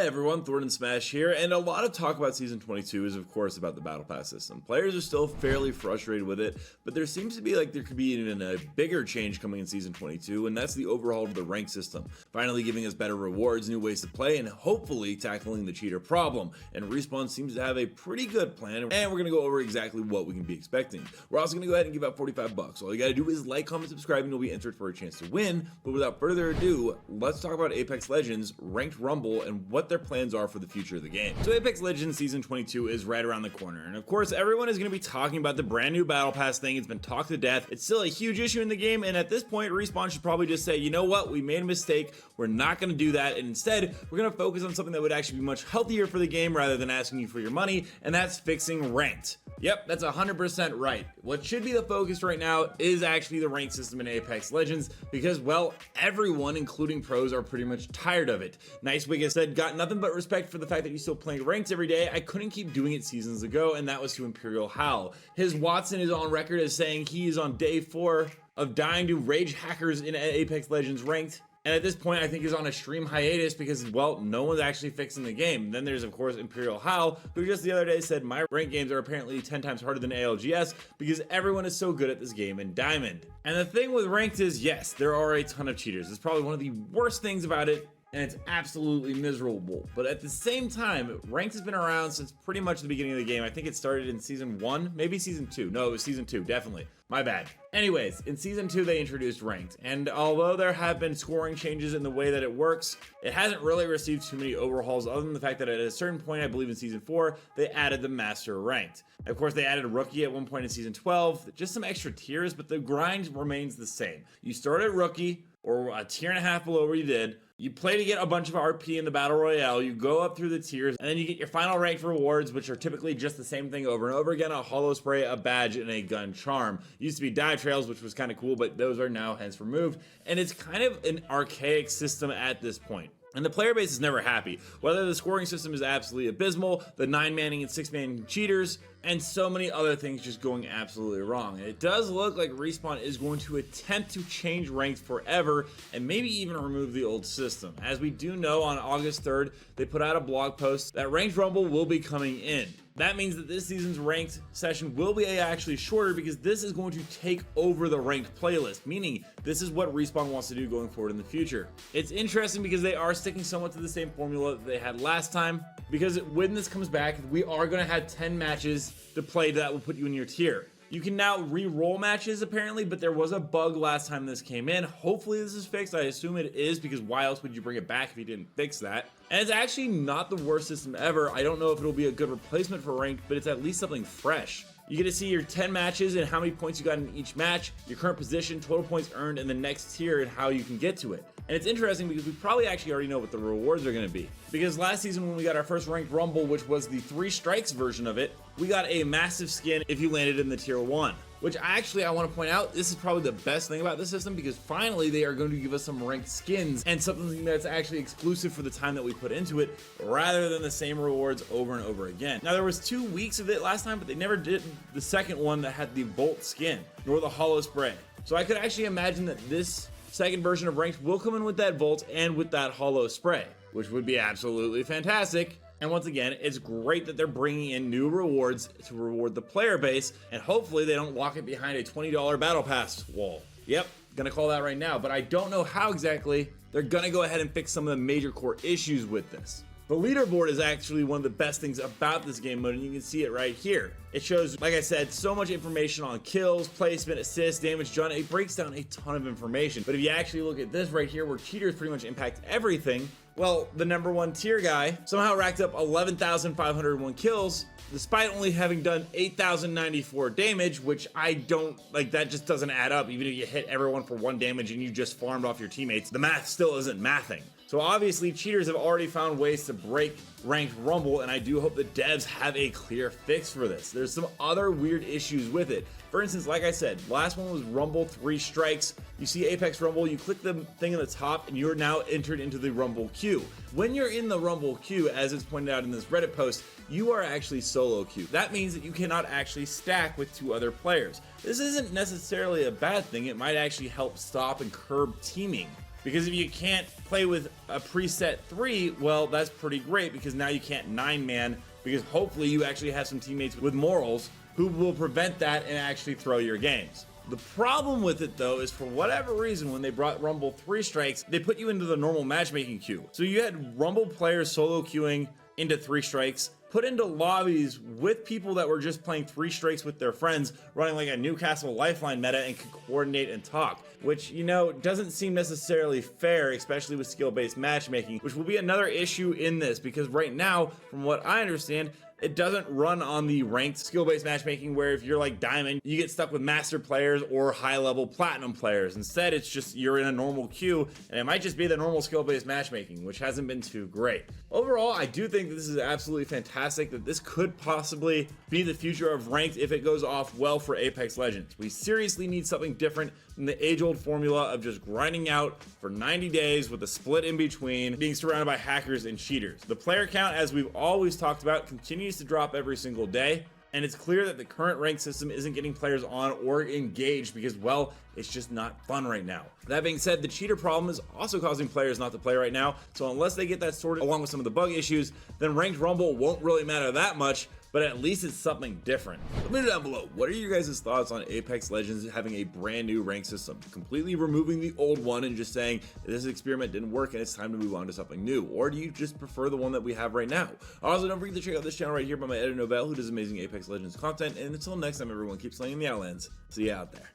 Hey everyone, Thordan Smash here, and a lot of talk about Season 22 is of course about the Battle Pass system. Players are still fairly frustrated with it, but there seems to be like there could be even a bigger change coming in Season 22, and that's the overhaul of the rank system. Finally giving us better rewards, new ways to play, and hopefully tackling the cheater problem. And Respawn seems to have a pretty good plan, and we're going to go over exactly what we can be expecting. We're also going to go ahead and give out 45 bucks. All you got to do is like, comment, subscribe, and you'll be entered for a chance to win. But without further ado, let's talk about Apex Legends, Ranked Rumble, and what their plans are for the future of the game. So Apex Legends Season 22 is right around the corner, and of course everyone is going to be talking about the brand new Battle Pass thing. It's been talked to death. It's still a huge issue in the game, and at this point Respawn should probably just say, you know what, we made a mistake, we're not going to do that, and instead we're going to focus on something that would actually be much healthier for the game rather than asking you for your money, and that's fixing ranked. Yep, that's 100% right. What should be the focus right now is actually the rank system in Apex Legends because, well, everyone, including pros, are pretty much tired of it. Nicewig has said, got nothing but respect for the fact that you're still playing ranks every day. I couldn't keep doing it seasons ago, and that was to Imperial Howl. His Watson is on record as saying he is on day 4 of dying to rage hackers in Apex Legends ranked. And at this point, I think he's on a stream hiatus because, well, no one's actually fixing the game. Then there's, of course, Imperial Howl, who just the other day said, my ranked games are apparently 10 times harder than ALGS because everyone is so good at this game in Diamond. And the thing with ranked is, yes, there are a ton of cheaters. It's probably one of the worst things about it, and it's absolutely miserable. But at the same time, ranked has been around since pretty much the beginning of the game. I think it started in Season 1, maybe Season 2. No, it was Season 2, definitely. My bad. Anyways, in Season 2, they introduced ranked, and although there have been scoring changes in the way that it works, it hasn't really received too many overhauls other than the fact that at a certain point, I believe in Season 4, they added the Master ranked. Of course, they added Rookie at one point in Season 12, just some extra tiers, but the grind remains the same. You start at Rookie, or a tier and a half below where you did. You play to get a bunch of RP in the Battle Royale, you go up through the tiers, and then you get your final ranked rewards, which are typically just the same thing over and over again, a holo spray, a badge, and a gun charm. Used to be dive trails, which was kind of cool, but those are now hence removed, and it's kind of an archaic system at this point. And the player base is never happy. Whether the scoring system is absolutely abysmal, the 9-manning and 6-man cheaters, and so many other things just going absolutely wrong. And it does look like Respawn is going to attempt to change ranked forever and maybe even remove the old system. As we do know, on August 3rd, they put out a blog post that Ranked Rumble will be coming in. That means that this season's ranked session will be actually shorter because this is going to take over the ranked playlist, meaning this is what Respawn wants to do going forward in the future. It's interesting because they are sticking somewhat to the same formula that they had last time, because when this comes back, we are going to have 10 matches to play that will put you in your tier. You can now re-roll matches apparently, but there was a bug last time this came in. Hopefully this is fixed. I assume it is, because why else would you bring it back if you didn't fix that? And it's actually not the worst system ever. I don't know if it'll be a good replacement for ranked, but it's at least something fresh. You get to see your 10 matches and how many points you got in each match, your current position, total points earned, and the next tier and how you can get to it. And it's interesting because we probably actually already know what the rewards are going to be. Because last season when we got our first Ranked Rumble, which was the 3 strikes version of it, we got a massive skin if you landed in the tier 1. Which I want to point out, this is probably the best thing about this system because finally they are going to give us some ranked skins and something that's actually exclusive for the time that we put into it rather than the same rewards over and over again. Now there was 2 weeks of it last time, but they never did the second one that had the Bolt skin nor the holo spray. So I could actually imagine that this second version of ranked will come in with that Bolt and with that holo spray, which would be absolutely fantastic. And once again, it's great that they're bringing in new rewards to reward the player base, and hopefully they don't lock it behind a $20 battle pass wall. Yep, gonna call that right now, but I don't know how exactly they're gonna go ahead and fix some of the major core issues with this. The leaderboard is actually one of the best things about this game mode, and you can see it right here. It shows, like I said, so much information on kills, placement, assists, damage done. It breaks down a ton of information. But if you actually look at this right here, where cheaters pretty much impact everything, well, the #1 tier guy somehow racked up 11,501 kills, despite only having done 8,094 damage, which I don't, like, that just doesn't add up. Even if you hit everyone for 1 damage and you just farmed off your teammates, the math still isn't mathing. So obviously cheaters have already found ways to break Ranked Rumble, and I do hope the devs have a clear fix for this. There's some other weird issues with it. For instance, like I said, last one was Rumble 3 strikes. You see Apex Rumble, you click the thing at the top, and you're now entered into the Rumble queue. When you're in the Rumble queue, as it's pointed out in this Reddit post, you are actually solo queue. That means that you cannot actually stack with 2 other players. This isn't necessarily a bad thing. It might actually help stop and curb teaming. Because if you can't play with a preset 3, well, that's pretty great, because now you can't 9-man, because hopefully you actually have some teammates with morals who will prevent that and actually throw your games. The problem with it though is, for whatever reason, when they brought Rumble 3 strikes, they put you into the normal matchmaking queue. So you had Rumble players solo queuing into 3 strikes, put into lobbies with people that were just playing 3 strikes with their friends, running like a Newcastle Lifeline meta and could coordinate and talk, which, you know, doesn't seem necessarily fair, especially with skill-based matchmaking, which will be another issue in this, because right now, from what I understand, it doesn't run on the ranked skill-based matchmaking where if you're like diamond, you get stuck with master players or high-level platinum players. Instead, it's just you're in a normal queue, and it might just be the normal skill-based matchmaking, which hasn't been too great. Overall, I do think that this is absolutely fantastic, that this could possibly be the future of ranked if it goes off well for Apex Legends. We seriously need something different than the age-old formula of just grinding out for 90 days with a split in between, being surrounded by hackers and cheaters. The player count, as we've always talked about, continues to drop every single day, and it's clear that the current rank system isn't getting players on or engaged because, well, it's just not fun right now. That being said, the cheater problem is also causing players not to play right now, so unless they get that sorted along with some of the bug issues, then ranked Rumble won't really matter that much, but at least it's something different. Let me know down below, what are your guys' thoughts on Apex Legends having a brand new rank system, completely removing the old one and just saying this experiment didn't work and it's time to move on to something new? Or do you just prefer the one that we have right now? Also, don't forget to check out this channel right here by my editor Novell, who does amazing Apex Legends content, and until next time, everyone, keep slaying the Outlands. See you out there.